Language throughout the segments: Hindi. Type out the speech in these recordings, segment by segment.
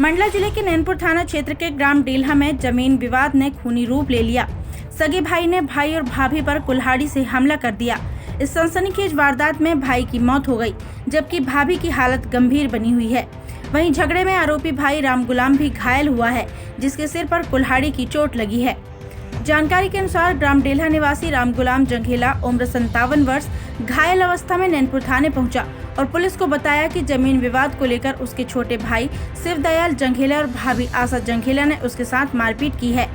मंडला जिले के नैनपुर थाना क्षेत्र के ग्राम डेल्हा में जमीन विवाद ने खूनी रूप ले लिया। सगे भाई ने भाई और भाभी पर कुल्हाड़ी से हमला कर दिया। इस सनसनीखेज वारदात में भाई की मौत हो गई, जबकि भाभी की हालत गंभीर बनी हुई है। वहीं झगड़े में आरोपी भाई राम गुलाम भी घायल हुआ है, जिसके सिर पर कुल्हाड़ी की चोट लगी है। जानकारी के अनुसार ग्राम डेल्हा निवासी राम गुलाम जंघेला उम्र 57 वर्ष घायल अवस्था में नैनपुर थाने पहुंचा और पुलिस को बताया कि जमीन विवाद को लेकर उसके छोटे भाई शिवदयाल जंघेला और भाभी आशा जंघेला ने उसके साथ मारपीट की है।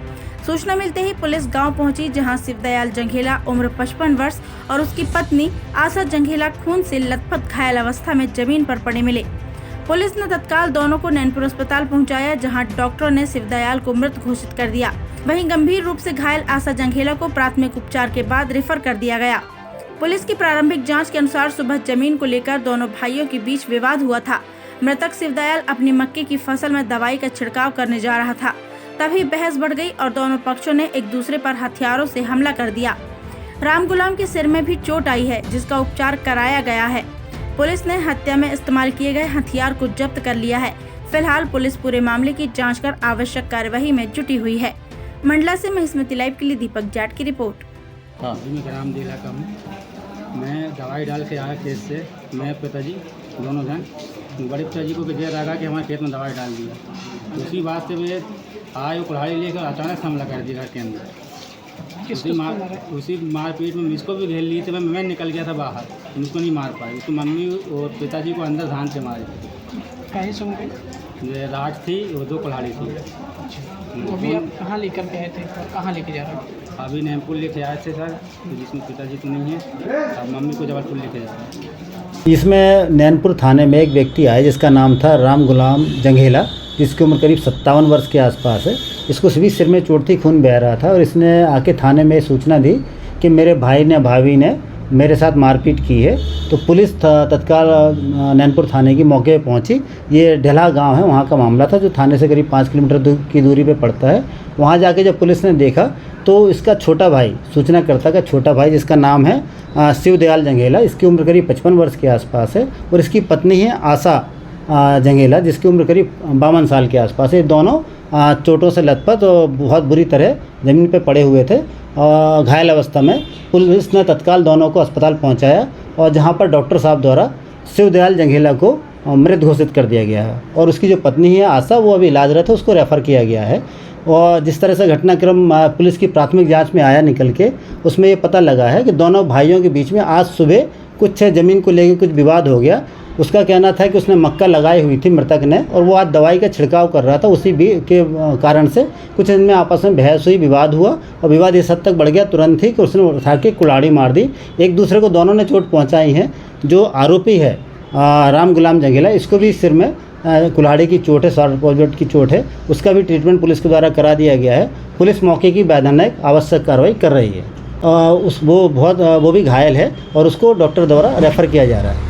सूचना मिलते ही पुलिस गांव पहुंची, जहां शिवदयाल जंघेला उम्र 55 वर्ष और उसकी पत्नी आशा जंघेला खून से लथपथ घायल अवस्था में जमीन पर पड़े मिले। पुलिस ने तत्काल दोनों को नैनपुर अस्पताल पहुंचाया, जहां डॉक्टरों ने शिवदयाल को मृत घोषित कर दिया। वहीं गंभीर रूप से घायल आशा जंघेला को प्राथमिक उपचार के बाद रेफर कर दिया गया। पुलिस की प्रारंभिक जांच के अनुसार सुबह जमीन को लेकर दोनों भाइयों के बीच विवाद हुआ था। मृतक शिवदयाल अपनी मक्के की फसल में दवाई का छिड़काव करने जा रहा था, तभी बहस बढ़ गई और दोनों पक्षों ने एक दूसरे पर हथियारों से हमला कर दिया। राम गुलाम के सिर में भी चोट आई है, जिसका उपचार कराया गया है। पुलिस ने हत्या में इस्तेमाल किए गए हथियार को जब्त कर लिया है। फिलहाल पुलिस पूरे मामले की जांच कर आवश्यक कार्यवाही में जुटी हुई है। मंडला से मैं स्मृति लाइव के लिए दीपक जाट की रिपोर्ट। हाँ, मैं ग्राम डेल्हा का हूँ। मैं दवाई डाल के आया खेत से, मैं पिताजी दोनों जन। बड़े पिताजी को देर लगा कि हमारे खेत में दवाई डाल दिया। उसी बात से मैं आए कुल्हाड़ी लेकर अचानक हमला कर दिया घर के अंदर। उसी मारपीट में मुझको भी घेर ली थी। मैं निकल गया था बाहर, मुझको नहीं मार पाई। उसको मम्मी और पिताजी को अंदर धान से मारे। कहीं सुन गए? राट थी और 2 कुल्हाड़ी थी। तो अभी आप कहाँ लेकर गए थे और कहाँ लेके जा रहे हैं? अभी नैनपुर लेके आए थे सर, जिसमें पिताजी तो नहीं है, अब मम्मी को जबलपुर लेके जा रहे हैं। इसमें नैनपुर थाने में एक व्यक्ति आया जिसका नाम था राम गुलाम जंघेला, जिसकी उम्र करीब 57 वर्ष के आसपास है। इसको भी सिर में चोट थी, खून बह रहा था और इसने आके थाने में सूचना दी कि मेरे भाई ने भाभी ने मेरे साथ मारपीट की है। तो पुलिस तत्काल नैनपुर थाने की मौके पर पहुंची। ये डेल्हा गांव है, वहां का मामला था, जो थाने से करीब 5 किलोमीटर की दूरी पे पड़ता है। वहां जाके जब पुलिस ने देखा तो इसका छोटा भाई, सूचनाकर्ता का छोटा भाई, जिसका नाम है शिवदयाल जंघेला, इसकी उम्र करीब 55 वर्ष के आसपास है, और इसकी पत्नी है आशा जंघेला, जिसकी उम्र करीब 52 साल के आसपास है। दोनों चोटों से लथपथ और बहुत बुरी तरह ज़मीन पर पड़े हुए थे। घायल अवस्था में पुलिस ने तत्काल दोनों को अस्पताल पहुंचाया, और जहां पर डॉक्टर साहब द्वारा शिवदयाल जंघेला को मृत घोषित कर दिया गया है, और उसकी जो पत्नी है आशा, वो अभी इलाजरत है, उसको रेफ़र किया गया है। और जिस तरह से घटनाक्रम पुलिस की प्राथमिक जांच में आया निकल के, उसमें ये पता लगा है कि दोनों भाइयों के बीच में आज सुबह कुछ ज़मीन को लेकर कुछ विवाद हो गया। उसका कहना था कि उसने मक्का लगाई हुई थी मृतक ने, और वो आज दवाई का छिड़काव कर रहा था। उसी भी के कारण से कुछ इनमें आपस में बहस हुई, विवाद हुआ, और विवाद इस हद तक बढ़ गया तुरंत ही कि उसने उठा के कुल्हाड़ी मार दी। एक दूसरे को दोनों ने चोट पहुंचाई है। जो आरोपी है राम गुलाम जंघेला, इसको भी सिर में कुल्हाड़ी की चोट है, शॉर्ट पॉइंट की चोट है। उसका भी ट्रीटमेंट पुलिस के द्वारा करा दिया गया है। पुलिस मौके की वैधानिक आवश्यक कार्रवाई कर रही है। वो भी घायल है और उसको डॉक्टर द्वारा रेफ़र किया जा रहा है।